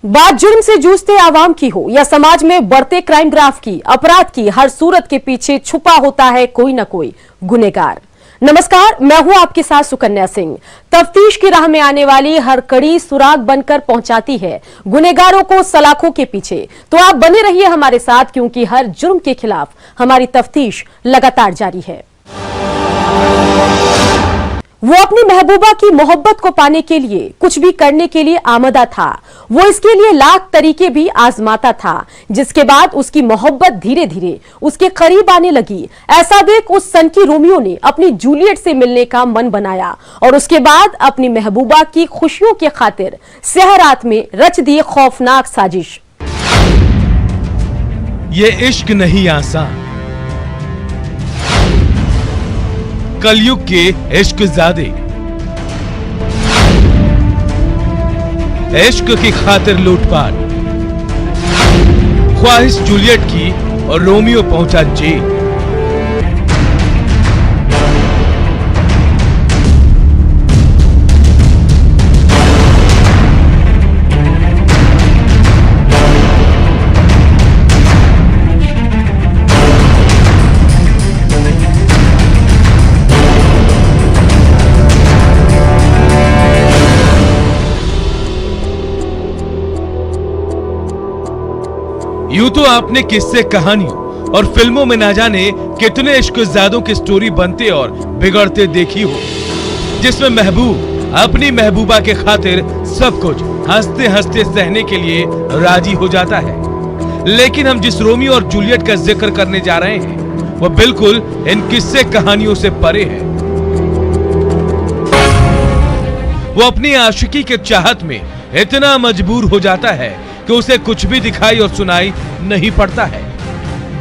बात जुर्म से जूझते आवाम की हो या समाज में बढ़ते क्राइम ग्राफ की, अपराध की, हर सूरत के पीछे छुपा होता है कोई न कोई गुनहगार। नमस्कार, मैं हूं आपके साथ सुकन्या सिंह। तफ्तीश की राह में आने वाली हर कड़ी सुराग बनकर पहुंचाती है गुनहगारों को सलाखों के पीछे। तो आप बने रहिए हमारे साथ, क्योंकि हर जुर्म के खिलाफ हमारी तफ्तीश लगातार जारी है। वो अपनी महबूबा की मोहब्बत को पाने के लिए कुछ भी करने के लिए आमदा था। वो इसके लिए लाख तरीके भी आजमाता था, जिसके बाद उसकी मोहब्बत धीरे धीरे उसके करीब आने लगी। ऐसा देख उस सनकी रोमियो ने अपनी जूलियट से मिलने का मन बनाया और उसके बाद अपनी महबूबा की खुशियों के खातिर सहरात में रच दी खौफनाक साजिश। ये इश्क नहीं आसान, कलयुग के इश्क ज़ादे, इश्क की खातिर लूटपाट, ख्वाहिश जूलियट की और रोमियो पहुंचा जेल। यूं तो आपने किस्से, कहानियों और फिल्मों में ना जाने कितने इश्क़-ज़ादों की स्टोरी बनते और बिगड़ते देखी हो, जिसमें महबूब अपनी महबूबा के खातिर सब कुछ हंसते हंसते सहने के लिए राजी हो जाता है। लेकिन हम जिस रोमियो और जूलियट का जिक्र करने जा रहे हैं वो बिल्कुल इन किस्से कहानियों से परे है। वो अपनी आशिकी के चाहत में इतना मजबूर हो जाता है कि उसे कुछ भी दिखाई और सुनाई नहीं पड़ता है।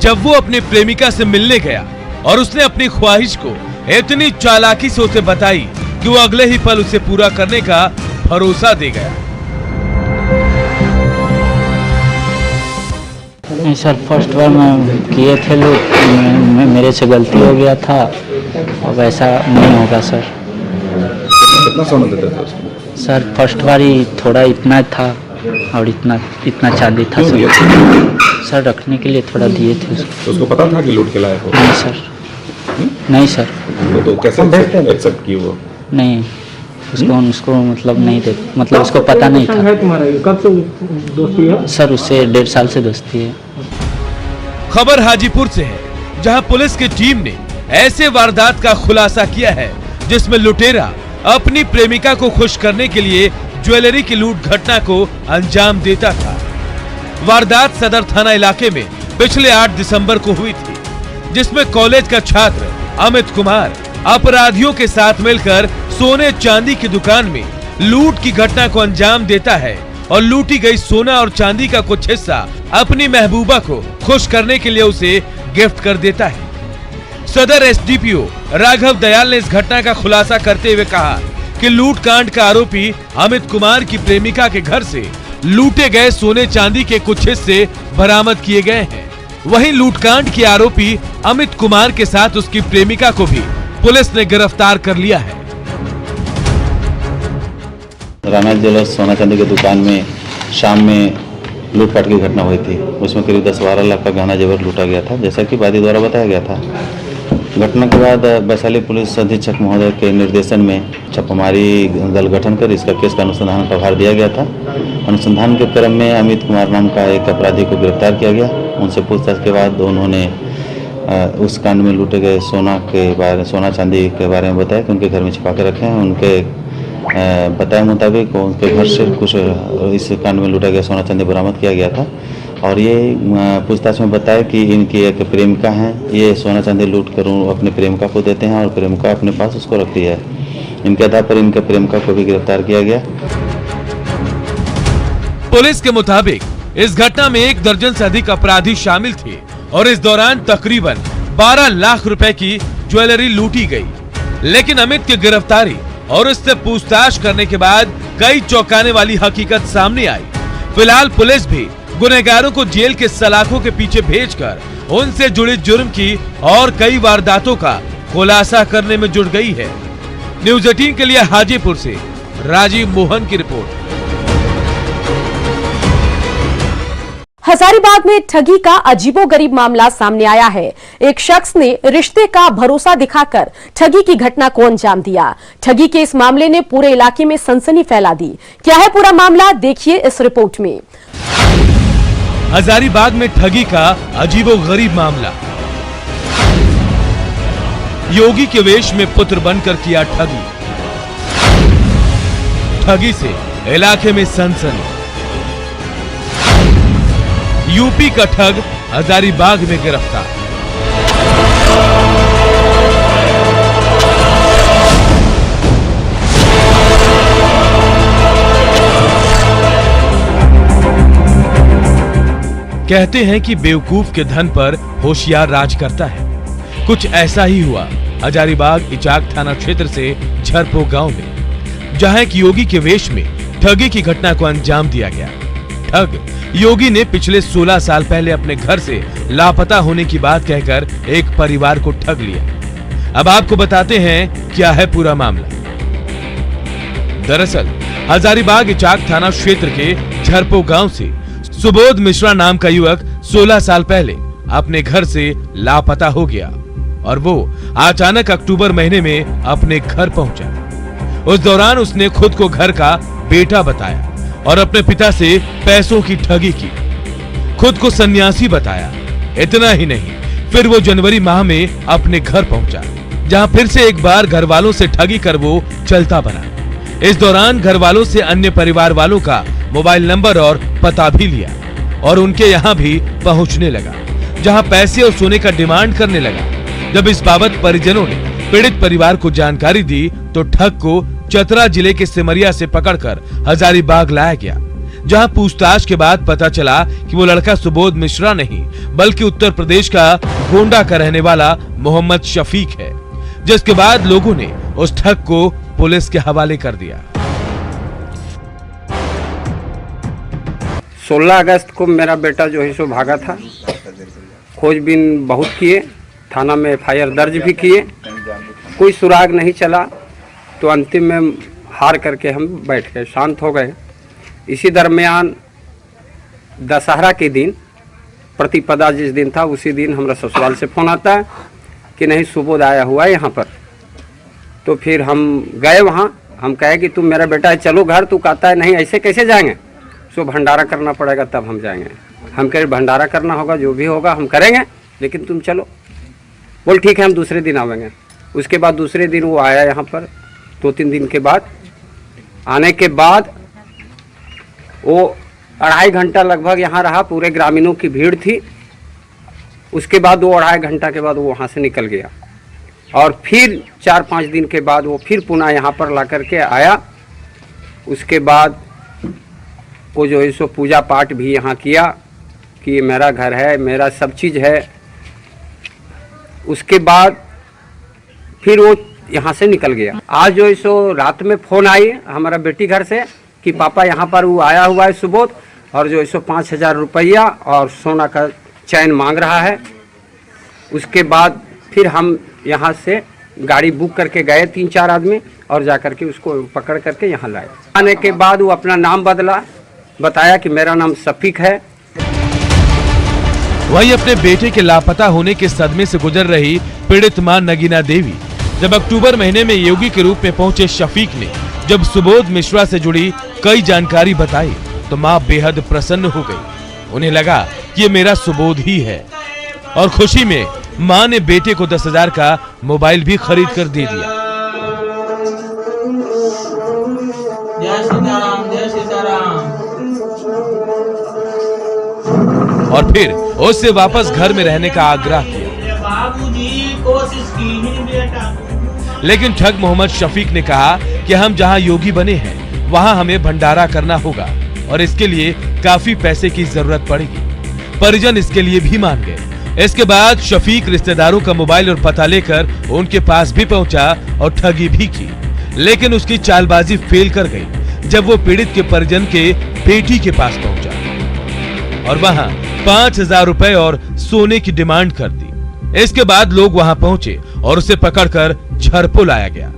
जब वो अपनी प्रेमिका से मिलने गया और उसने अपनी ख्वाहिश को इतनी चालाकी से उसे बताई कि वो अगले ही पल उसे पूरा करने का भरोसा दे गया। नहीं सर, फर्स्ट बार मैं किए थे लोग, मेरे से गलती हो गया था। अब ऐसा नहीं होगा सर। कितना सोना देते थे उसको? सर फर्स्ट बार ही थोड़ा इतना था और इतना चांदी था सर रखने के लिए थोड़ा दिए थे उसको। तो उसको पता था कि लूट के लायक हो? नहीं सर, नहीं सर। तो कैसे एक्सेप्ट की वो? नहीं, उसको मतलब नहीं दे, मतलब उसको पता नहीं था। तुम्हारा कब से दोस्ती है? सर उससे 1.5 साल से दोस्ती है। खबर हाजीपुर से है, जहां पुलिस की टीम ने ऐसे वारदात का खुलासा किया है जिसमें लुटेरा अपनी प्रेमिका को खुश करने के लिए ज्वेलरी की लूट घटना को अंजाम देता था। वारदात सदर थाना इलाके में पिछले 8 दिसंबर को हुई थी, जिसमें कॉलेज का छात्र अमित कुमार अपराधियों के साथ मिलकर सोने चांदी की दुकान में लूट की घटना को अंजाम देता है और लूटी गई सोना और चांदी का कुछ हिस्सा अपनी महबूबा को खुश करने के लिए उसे गिफ्ट कर देता है। सदर एसडीपीओ राघव दयाल ने इस घटना का खुलासा करते हुए कहा कि लूट कांड का आरोपी अमित कुमार की प्रेमिका के घर से लूटे गए सोने चांदी के कुछ हिस्से बरामद किए गए हैं। वहीं लूटकांड के आरोपी अमित कुमार के साथ उसकी प्रेमिका को भी पुलिस ने गिरफ्तार कर लिया है। राना ज्वेलर्स सोना चांदी की दुकान में शाम में लूटपाट की घटना हुई थी। उसमें करीब 10-12 लाख का गहना जेवर लूटा गया था, जैसा कि वादी द्वारा बताया गया था। घटना के बाद वैशाली पुलिस अधीक्षक महोदय के निर्देशन में छापामारी दल गठन कर इसका केस का अनुसंधान का भार दिया गया था। अनुसंधान के क्रम में अमित कुमार नाम का एक अपराधी को गिरफ्तार किया गया। उनसे पूछताछ के बाद उन्होंने उस कांड में लूटे गए सोना चांदी के बारे में बताया कि उनके घर में छिपा के रखे हैं। उनके बताए मुताबिक उनके घर से कुछ इस कांड में लूटा गया सोना चांदी बरामद किया गया था और ये पूछताछ में बताया कि इनकी एक प्रेमिका है, ये सोना चांदी लूट कर अपने प्रेमिका को देते हैं और प्रेमिका अपने पास उसको रखती है। इनके आधार पर इनके प्रेमिका को भी गिरफ्तार किया गया। पुलिस के मुताबिक इस घटना में 1 दर्जन से अधिक अपराधी शामिल थे और इस दौरान तकरीबन 12 लाख रुपए की ज्वेलरी लूटी गई। लेकिन अमित की गिरफ्तारी और उससे पूछताछ करने के बाद कई चौंकाने वाली हकीकत सामने आई। फिलहाल पुलिस भी गुनहगारों को जेल के सलाखों के पीछे भेजकर उनसे जुड़ी जुर्म की और कई वारदातों का खुलासा करने में जुट गई है। न्यूज़ 18 के लिए हाजीपुर से राजीव मोहन की रिपोर्ट। हजारीबाग में ठगी का अजीबोगरीब मामला सामने आया है। एक शख्स ने रिश्ते का भरोसा दिखाकर ठगी की घटना को अंजाम दिया। ठगी के इस मामले ने पूरे इलाके में सनसनी फैला दी। क्या है पूरा मामला, देखिए इस रिपोर्ट में। हजारीबाग में ठगी का अजीबोगरीब मामला। योगी के वेश में पुत्र बनकर किया ठगी। ठगी से इलाके में सनसनी। यूपी का ठग हजारीबाग में गिरफ्तार। कहते हैं कि बेवकूफ के धन पर होशियार राज करता है। कुछ ऐसा ही हुआ हजारीबाग इचाक थाना क्षेत्र से झरपो गांव में, जहां एक योगी के वेश में ठगी की घटना को अंजाम दिया गया। ठग योगी ने पिछले 16 साल पहले अपने घर से लापता होने की बात कहकर एक परिवार को ठग लिया। अब आपको बताते हैं क्या है पूरा मामला। दरअसल हजारीबाग इचाक थाना क्षेत्र के झरपो गांव से सुबोध मिश्रा नाम का युवक 16 साल पहले अपने घर से लापता हो गया और वो अचानक अक्टूबर महीने में अपने घर पहुंचा। उस दौरान उसने खुद को घर का बेटा बताया और अपने पिता से पैसों की ठगी की। खुद को सन्यासी बताया। इतना ही नहीं, फिर वो जनवरी माह में अपने घर पहुंचा, जहां फिर से एक बार घर वालों से ठगी कर वो चलता बना। इस दौरान घर वालों से अन्य परिवार वालों का मोबाइल नंबर और पता भी लिया और उनके यहाँ भी पहुंचने लगा, जहां पैसे और सोने का डिमांड करने लगा। जब इस बाबत परिजनों ने पीड़ित परिवार को जानकारी दी तो ठग को चतरा जिले के सिमरिया से पकड़कर हजारीबाग लाया गया, जहां पूछताछ के बाद पता चला कि वो लड़का सुबोध मिश्रा नहीं बल्कि उत्तर प्रदेश का गोंडा का रहने वाला मोहम्मद शफीक है, जिसके बाद लोगों ने उस ठग को पुलिस के हवाले कर दिया। 16 अगस्त को मेरा बेटा जो है सो भागा था। खोजबीन बहुत किए, थाना में FIR दर्ज भी किए, कोई सुराग नहीं चला। तो अंतिम में हार करके हम बैठ गए, शांत हो गए। इसी दरमियान दशहरा के दिन, प्रतिपदा जिस दिन था उसी दिन हमारा ससुराल से फ़ोन आता है कि नहीं सुबोध आया हुआ है यहाँ पर। तो फिर हम गए वहाँ। हम कहे कि तुम मेरा बेटा है, चलो घर। तू कहता है नहीं, ऐसे कैसे जाएंगे, सो भंडारा करना पड़ेगा तब हम जाएंगे। हम कहे भंडारा करना होगा, जो भी होगा हम करेंगे, लेकिन तुम चलो। बोल ठीक है, हम दूसरे दिन आवेंगे। उसके बाद दूसरे दिन वो आया यहाँ पर। 2-3 दिन के बाद आने के बाद वो 2.5 घंटा लगभग यहाँ रहा। पूरे ग्रामीणों की भीड़ थी। उसके बाद वो 2.5 घंटा के बाद वो वहाँ से निकल गया और फिर 4-5 दिन के बाद वो फिर पुनः यहाँ पर ला करके आया। उसके बाद वो जो है सो पूजा पाठ भी यहाँ किया कि ये मेरा घर है, मेरा सब चीज़ है। उसके बाद फिर वो यहाँ से निकल गया। आज जो है सो रात में फ़ोन आई हमारा बेटी घर से कि पापा यहाँ पर वो आया हुआ है सुबोध, और जो है सो 5,000 रुपया और सोना का चैन मांग रहा है। उसके बाद फिर हम यहाँ से गाड़ी बुक करके गए 3-4 आदमी और जा करके उसको पकड़ करके यहाँ लाए। आने के बाद वो अपना नाम बदला, बताया कि मेरा नाम शफीक है। वही अपने बेटे के लापता होने के सदमे से गुजर रही पीड़ित मां नगीना देवी जब अक्टूबर महीने में योगी के रूप में पहुंचे शफीक ने जब सुबोध मिश्रा से जुड़ी कई जानकारी बताई तो मां बेहद प्रसन्न हो गई। उन्हें लगा कि ये मेरा सुबोध ही है और खुशी में मां ने बेटे को 10,000 का मोबाइल भी खरीद कर दे दिया। जय सीताराम, जय सीताराम। और फिर उससे वापस घर में रहने का आग्रह किया। बाबूजी कोशिश की ही बेटा। लेकिन ठग मोहम्मद शफीक ने कहा कि हम जहां योगी बने हैं वहां हमें भंडारा करना होगा और इसके लिए काफी पैसे की जरूरत पड़ेगी। परिजन इसके लिए भी मान गए। इसके बाद शफीक रिश्तेदारों का मोबाइल और पता लेकर उनके पास भी पहुंचा और ठगी भी की, लेकिन उसकी चालबाजी फेल कर गई जब वो पीड़ित के परिजन के बेटी के पास पहुंचा और वहां 5,000 रुपए और सोने की डिमांड कर दी। इसके बाद लोग वहां पहुंचे और उसे पकड़कर झरपो लाया गया।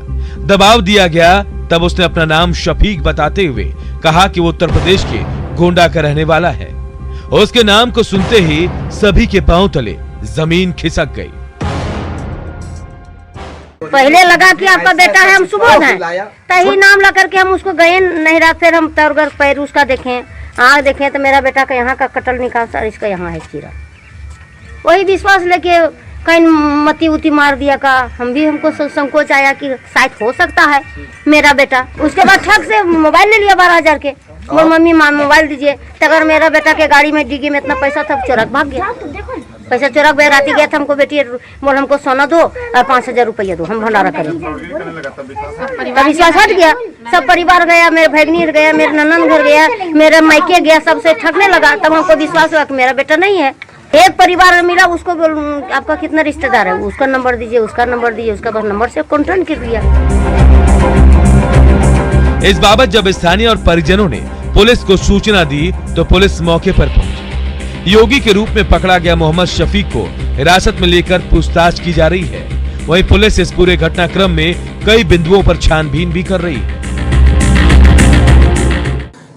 दबाव दिया गया, तब उसने अपना नाम शफीक बताते हुए कहा कि वो उत्तर प्रदेश के गोंडा का रहने वाला है। उसके नाम को सुनते ही सभी के पांव तले जमीन खिसक गई। पहले लगा कि आपका बेटा है, हम सुबोध हैं, तही नाम ला करके हम उसको गए नहीं रहा। फिर हम तौरगर पैर उसका देखें, आँख देखें तो मेरा बेटा का यहाँ का कटल निकाल सर, इसका यहाँ है चीरा। वही विश्वास लेके कहीं मती उती मार दिया का, हमको संकोच आया कि शायद हो सकता है मेरा बेटा। उसके बाद ठग से मोबाइल ले लिया 12,000 के, बोल मम्मी मोबाइल दीजिए। अगर मेरा बेटा के गाड़ी में डिग्गी में इतना पैसा था, चोरा भाग गया। पैसा चोरा गया, राती गया था, हमको बेटी बोल हमको सोना दो और 5,000 रुपया दो, हम भंडारा करें। तब विश्वास हट गया, सब परिवार गया, मेरे भैगनी गया, मेरे ननन घर गया, मेरे मायके गया, सबसे ठगने लगा। तब हमको विश्वास हुआ कि मेरा बेटा नहीं है। एक परिवार मिला, उसको आपका कितना रिश्तेदार है, उसका नंबर दीजिए, उसका नंबर दीजिए, उसका बस नंबर से कॉन्टेक्ट कर दिया। इस बाबत जब स्थानीय और परिजनों ने पुलिस को सूचना दी तो पुलिस मौके पर पहुंची। योगी के रूप में पकड़ा गया मोहम्मद शफीक को हिरासत में लेकर पूछताछ की जा रही है। वहीं पुलिस इस पूरे घटनाक्रम में कई बिंदुओं पर छानबीन भी कर रही है।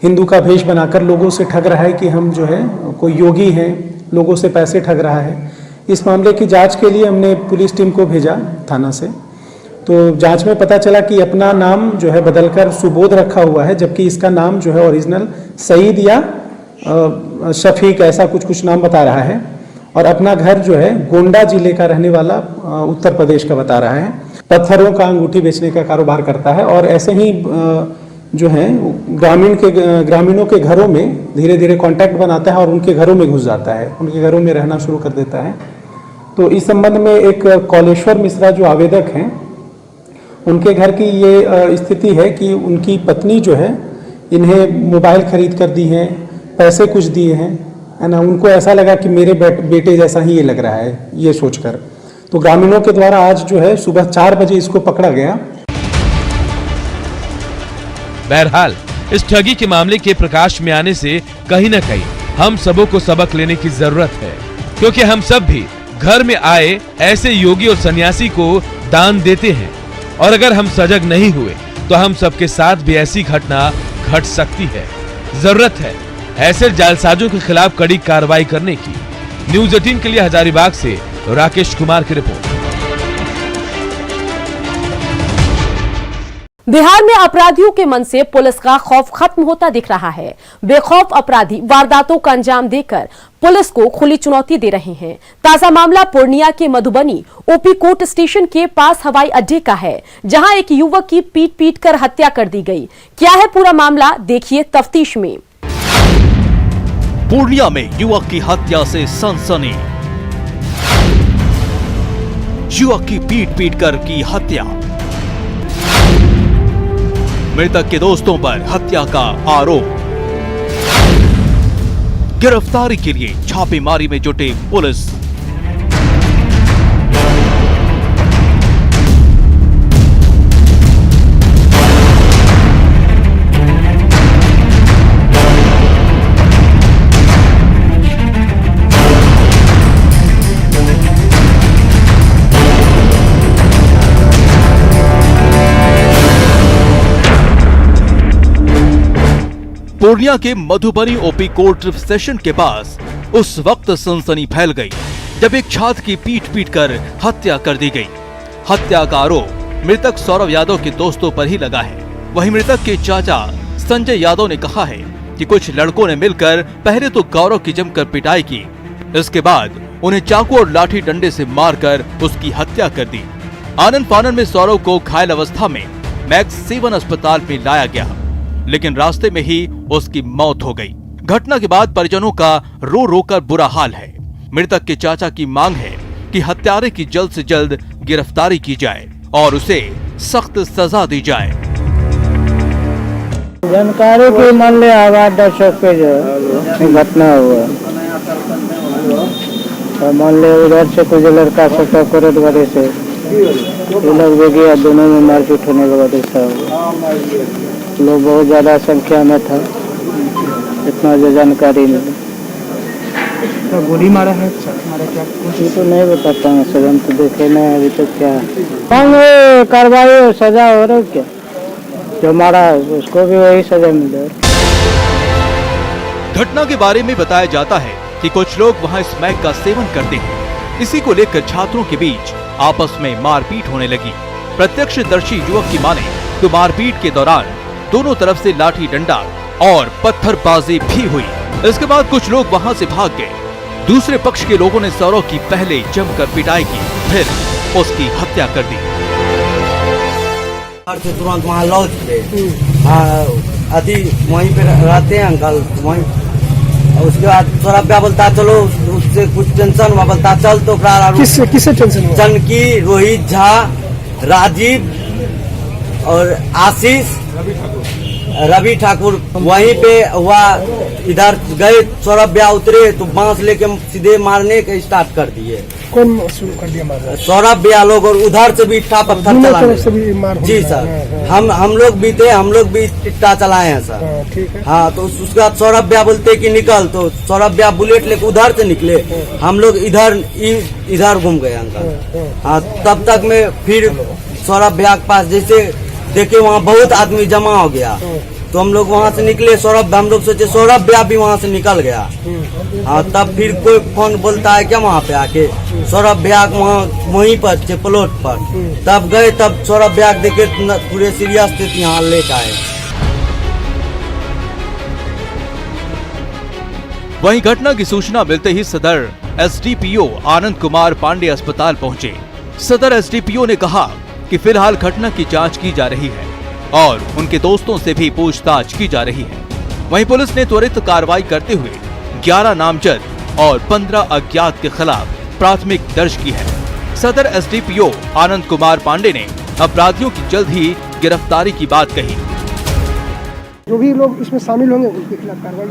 हिंदू का भेष बनाकर लोगों से ठग रहा है कि हम जो है कोई योगी हैं, लोगों से पैसे ठग रहा है। इस मामले की जांच के लिए हमने पुलिस टीम को भेजा थाना से। तो जांच में पता चला कि अपना नाम जो है बदलकर सुबोध रखा हुआ है, जबकि इसका नाम जो है ओरिजिनल सईद या शफीक ऐसा कुछ नाम बता रहा है। और अपना घर जो है गोंडा जिले का रहने वाला उत्तर प्रदेश का बता रहा है। पत्थरों का अंगूठी बेचने का कारोबार करता है और ऐसे ही जो है ग्रामीणों के घरों में धीरे धीरे कांटेक्ट बनाता है और उनके घरों में घुस जाता है, उनके घरों में रहना शुरू कर देता है। तो इस संबंध में एक कौलेश्वर मिश्रा जो आवेदक हैं, उनके घर की ये स्थिति है कि उनकी पत्नी जो है इन्हें मोबाइल खरीद कर दी है, पैसे कुछ दिए हैं, है ना। उनको ऐसा लगा कि मेरे बेटे जैसा ही ये लग रहा है, ये सोचकर। तो ग्रामीणों के द्वारा आज जो है सुबह 4 बजे इसको पकड़ा गया। बहरहाल इस ठगी के मामले के प्रकाश में आने से कहीं न कहीं हम सबों को सबक लेने की जरूरत है, क्योंकि हम सब भी घर में आए ऐसे योगी और सन्यासी को दान देते हैं और अगर हम सजग नहीं हुए तो हम सबके साथ भी ऐसी घटना घट सकती है। जरूरत है ऐसे जालसाजों के खिलाफ कड़ी कार्रवाई करने की। न्यूज़ 18 के लिए हजारीबाग से राकेश कुमार की रिपोर्ट। बिहार में अपराधियों के मन से पुलिस का खौफ खत्म होता दिख रहा है। बेखौफ अपराधी वारदातों का अंजाम देकर पुलिस को खुली चुनौती दे रहे हैं। ताजा मामला पूर्णिया के मधुबनी ओपी कोर्ट स्टेशन के पास हवाई अड्डे का है, जहां एक युवक की पीट कर हत्या कर दी गई। क्या है पूरा मामला, देखिए तफ्तीश में। पूर्णिया में युवक की हत्या से सनसनी। युवक की पीट कर की हत्या। मृतक के दोस्तों पर हत्या का आरोप। गिरफ्तारी के लिए छापेमारी में जुटे पुलिस। पूर्णिया के मधुबनी ओपी कोर्ट स्टेशन के पास उस वक्त सनसनी फैल गई जब एक छात्र की पीट कर हत्या कर दी गई। हत्या का आरोप मृतक सौरभ यादव के दोस्तों पर ही लगा है। वहीं मृतक के चाचा संजय यादव ने कहा है कि कुछ लड़कों ने मिलकर पहले तो गौरव की जमकर पिटाई की, इसके बाद उन्हें चाकू और लाठी डंडे से मारकर उसकी हत्या कर दी। आनन फानन में सौरभ को घायल अवस्था में मैक्स 7 अस्पताल में लाया गया, लेकिन रास्ते में ही उसकी मौत हो गई। घटना के बाद परिजनों का रो कर बुरा हाल है। मृतक के चाचा की मांग है कि हत्यारे की जल्द से जल्द गिरफ्तारी की जाए और उसे सख्त सजा दी जाए। जानकारी की मान ले आवाज दर्शक पे जो घटना हुआ, तो मान ले उधर से कुछ लड़का सब करत वाले से लोग भी गया, दोनों में मारपीट होने के बाद ऐसा हुआ। लोग बहुत ज्यादा संख्या में था, इतना जो जानकारी मिली। तो गोली मारा है, मारा क्या कुछ तो नहीं बताता हूँ सर, हम तो देखे नहीं अभी तक। क्या हम कार्रवाई सजा हो रहा क्या, जो मारा उसको भी वही सजा मिले। घटना के बारे में बताया जाता है कि कुछ लोग वहां स्मैक का सेवन करते हैं। इसी को लेकर छात्रों के बीच आपस में मारपीट होने लगी। प्रत्यक्षदर्शी युवक की माने तो मारपीट के दौरान दोनों तरफ से लाठी डंडा और पत्थरबाजी भी हुई। इसके बाद कुछ लोग वहां से भाग गए। दूसरे पक्ष के लोगों ने सौरव की पहले जमकर पिटाई की, फिर उसकी हत्या कर दी। तुरंत वहाँ लौट थे, अति वहीं पे रहते हैं अंकल वहीं। उसके बाद सौरभ बोलता चलो उससे कुछ टेंशन हुआ, बोलता चल तो किससे टेंशन हुआ? जानकी, रोहित झा, राजीव और आशीष, रवि ठाकुर वहीं पे हुआ। इधर गए सौरभ उतरे तो बांस लेके सीधे मारने के स्टार्ट कर दिए। कौन शुरू कर दिया मारना? सौरभ लोग, और उधर से भी इट्टा पत्थर चलाने। जी सर, हम लोग भी थे, हम लोग भी इट्टा चलाए हैं सर। ठीक है। हाँ, तो उसके बाद सौरभ कि निकल, तो सौरभ बुलेट लेके उधर से निकले, हम लोग इधर घूम गए अंकल। हाँ, तब तक में फिर सौरभ के पास जैसे देखे वहाँ बहुत आदमी जमा हो गया, तो हम लोग वहाँ से निकले। सौरभ, हम लोग सोचे सौरभ भी वहाँ से निकल गया। हाँ, तब फिर कोई फोन बोलता है क्या वहाँ पे आके, सौरभ वहाँ वहीं पर थे प्लॉट पर। तब गए, तब सौरभ देखे पूरे सीरियस थे, यहाँ लेकर आए। वहीं घटना की सूचना मिलते ही सदर एसडीपीओ आनंद कुमार पांडे अस्पताल पहुंचे। सदर एसडीपीओ ने कहा कि फिलहाल घटना की जांच की जा रही है और उनके दोस्तों से भी पूछताछ की जा रही है। वहीं पुलिस ने त्वरित कार्रवाई करते हुए 11 नामजद और 15 अज्ञात के खिलाफ प्राथमिक दर्ज की है। सदर एसडीपीओ आनंद कुमार पांडे ने अपराधियों की जल्द ही गिरफ्तारी की बात कही। जो भी लोग इसमें शामिल होंगे उनके खिलाफ कार्रवाई।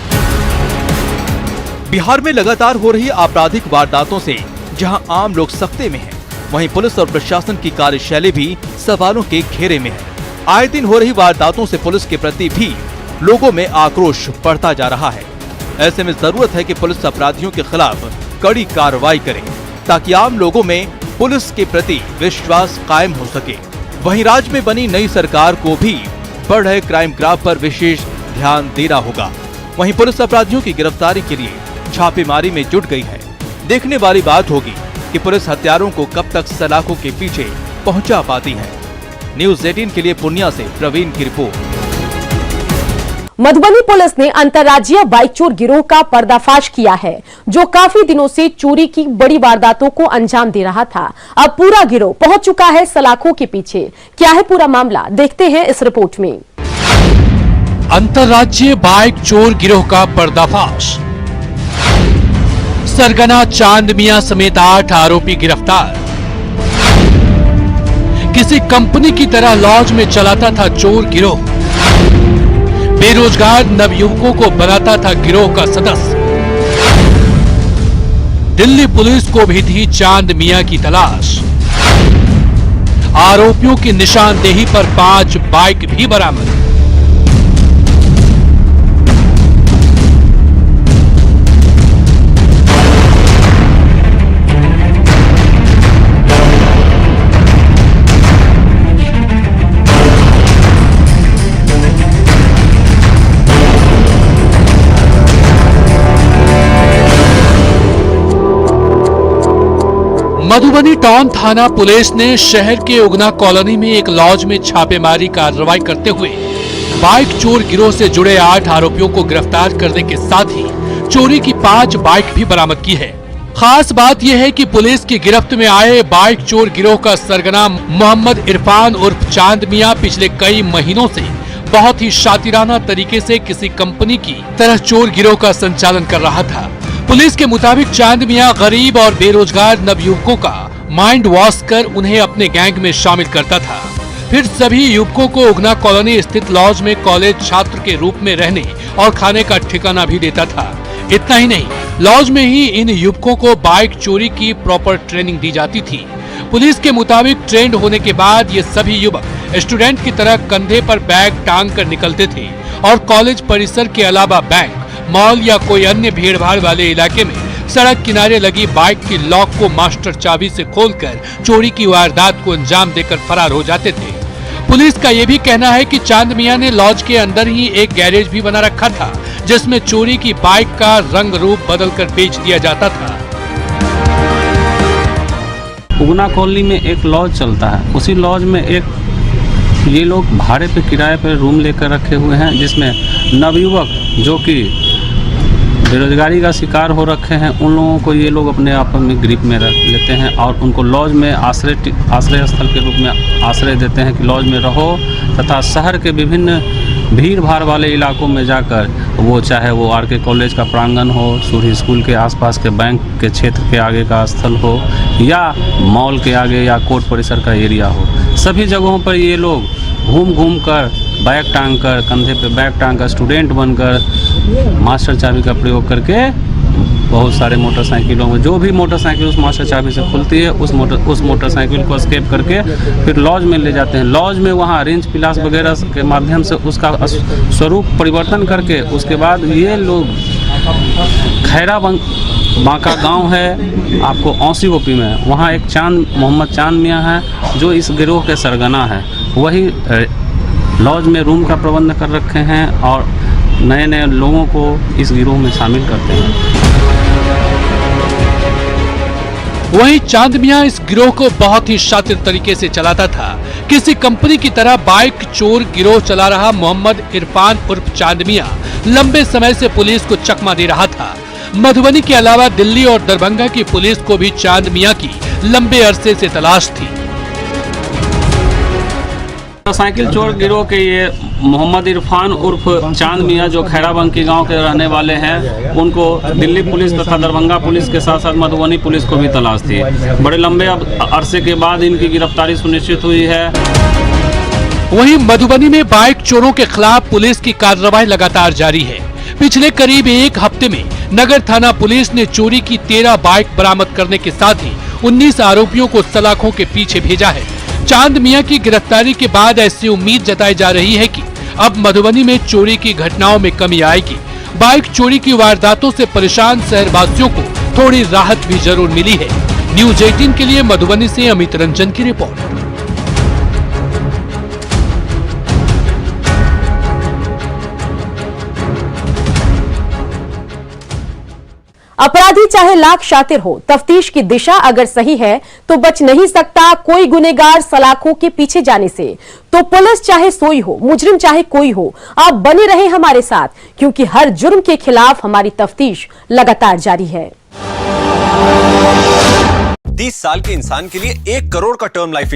बिहार में लगातार हो रही आपराधिक वारदातों से जहां आम लोग सख्ते में हैं, वहीं पुलिस और प्रशासन की कार्यशैली भी सवालों के घेरे में है। आए दिन हो रही वारदातों से पुलिस के प्रति भी लोगों में आक्रोश बढ़ता जा रहा है। ऐसे में जरूरत है कि पुलिस अपराधियों के खिलाफ कड़ी कार्रवाई करे ताकि आम लोगों में पुलिस के प्रति विश्वास कायम हो सके। वहीं राज्य में बनी नई सरकार को भी बढ़ रहे क्राइम ग्राफ पर विशेष ध्यान देना होगा। वहीं पुलिस अपराधियों की गिरफ्तारी के लिए छापेमारी में जुट गई है। देखने वाली बात होगी कि पुलिस हत्यारों को कब तक सलाखों के पीछे पहुंचा पाती है। न्यूज़ 18 के लिए पूर्णिया से प्रवीण की रिपोर्ट। मधुबनी पुलिस ने अंतर्राज्यीय बाइक चोर गिरोह का पर्दाफाश किया है, जो काफी दिनों से चोरी की बड़ी वारदातों को अंजाम दे रहा था। अब पूरा गिरोह पहुंच चुका है सलाखों के पीछे। क्या है पूरा मामला, देखते हैं इस रिपोर्ट में। अंतर्राज्यीय बाइक चोर गिरोह का पर्दाफाश। सरगना चांद मियां समेत 8 आरोपी गिरफ्तार। किसी कंपनी की तरह लॉज में चलाता था चोर गिरोह। बेरोजगार नवयुवकों को बनाता था गिरोह का सदस्य। दिल्ली पुलिस को भी थी चांद मियां की तलाश। आरोपियों की निशानदेही पर 5 बाइक भी बरामद। मधुबनी टाउन थाना पुलिस ने शहर के उगना कॉलोनी में एक लॉज में छापेमारी कार्रवाई करते हुए बाइक चोर गिरोह से जुड़े 8 आरोपियों को गिरफ्तार करने के साथ ही चोरी की 5 बाइक भी बरामद की है। खास बात यह है कि पुलिस की गिरफ्त में आए बाइक चोर गिरोह का सरगना मोहम्मद इरफान उर्फ चांद मियां पिछले कई महीनों से बहुत ही शातिराना तरीके से किसी कंपनी की तरह चोर गिरोह का संचालन कर रहा था। पुलिस के मुताबिक चांद मियां गरीब और बेरोजगार नवयुवकों का माइंड वॉश कर उन्हें अपने गैंग में शामिल करता था। फिर सभी युवकों को उगना कॉलोनी स्थित लॉज में कॉलेज छात्र के रूप में रहने और खाने का ठिकाना भी देता था। इतना ही नहीं, लॉज में ही इन युवकों को बाइक चोरी की प्रॉपर ट्रेनिंग दी जाती थी। पुलिस के मुताबिक ट्रेंड होने के बाद ये सभी युवक स्टूडेंट की तरह कंधे पर बैग टांग कर निकलते थे और कॉलेज परिसर के अलावा बैंक, मॉल या कोई अन्य भीड़ भाड़ वाले इलाके में सड़क किनारे लगी बाइक की लॉक को मास्टर चाबी से खोलकर चोरी की वारदात को अंजाम देकर फरार हो जाते थे। पुलिस का यह भी कहना है कि चांद मियां ने लॉज के अंदर ही एक गैरेज भी बना रखा था, जिसमें चोरी की बाइक का रंग रूप बदलकर बेच दिया जाता था। उगना कॉलोनी में एक लॉज चलता है, उसी लॉज में ये लोग भाड़े पे किराए पे रूम लेकर रखे हुए हैं, जिसमें नवयुवक जो कि बेरोजगारी का शिकार हो रखे हैं उन लोगों को ये लोग अपने आप में ग्रिप में रख लेते हैं और उनको लॉज में आश्रय स्थल के रूप में आश्रय देते हैं कि लॉज में रहो, तथा शहर के विभिन्न भीड़ भाड़ वाले इलाकों में जाकर वो चाहे वो आर.के. कॉलेज का प्रांगण हो, सूर्य स्कूल के आसपास के बैंक के क्षेत्र के आगे का स्थल हो या मॉल के आगे या कोर्ट परिसर का एरिया हो, सभी जगहों पर ये लोग घूम कर बैग टांग कर, कंधे पे बैग टांग कर, स्टूडेंट बनकर मास्टर चाबी का प्रयोग करके बहुत सारे मोटरसाइकिलों में जो भी मोटरसाइकिल उस मास्टर चाबी से खुलती है उस मोटरसाइकिल को एस्केप करके फिर लॉज में ले जाते हैं। लॉज में वहाँ रेंज पिलास वगैरह के माध्यम से उसका स्वरूप परिवर्तन करके उसके बाद ये लोग खैरा बांका गांव है आपको औसी ओपी में, वहाँ एक मोहम्मद चांद मियाँ है जो इस गिरोह के सरगना है, वही लॉज में रूम का प्रबंध कर रखे हैं और नए लोगों को इस गिरोह में शामिल करते हैं। वहीं चांद मियां इस गिरोह को बहुत ही शातिर तरीके से चलाता था। किसी कंपनी की तरह बाइक चोर गिरोह चला रहा मोहम्मद इरफान उर्फ चांद मियां लंबे समय से पुलिस को चकमा दे रहा था। मधुबनी के अलावा दिल्ली और दरभंगा की पुलिस को भी चांद मियां की लंबे अरसे से तलाश थी। मोटरसाइकिल चोर गिरोह के ये मोहम्मद इरफान उर्फ चांद मियां जो खैराबंकी गांव के रहने वाले हैं, उनको दिल्ली पुलिस तथा दरभंगा पुलिस के साथ साथ मधुबनी पुलिस को भी तलाश थी। बड़े लंबे अरसे के बाद इनकी गिरफ्तारी सुनिश्चित हुई है। वहीं मधुबनी में बाइक चोरों के खिलाफ पुलिस की कार्रवाई लगातार जारी है। पिछले करीब एक हफ्ते में नगर थाना पुलिस ने चोरी की 13 बाइक बरामद करने के साथ ही 19 आरोपियों को सलाखों के पीछे भेजा है। चांद मियां की गिरफ्तारी के बाद ऐसी उम्मीद जताई जा रही है कि अब मधुबनी में चोरी की घटनाओं में कमी आएगी। बाइक चोरी की वारदातों से परेशान शहरवासियों को थोड़ी राहत भी जरूर मिली है। न्यूज 18 के लिए मधुबनी से अमित रंजन की रिपोर्ट। अपराधी चाहे लाख शातिर हो, तफ्तीश की दिशा अगर सही है तो बच नहीं सकता कोई गुनेगार सलाखों के पीछे जाने से। तो पुलिस चाहे सोई हो, मुजरिम चाहे कोई हो, आप बने रहे हमारे साथ, क्योंकि हर जुर्म के खिलाफ हमारी तफ्तीश लगातार जारी है। 30 साल के इंसान के लिए 1 करोड़ का टर्म लाइफ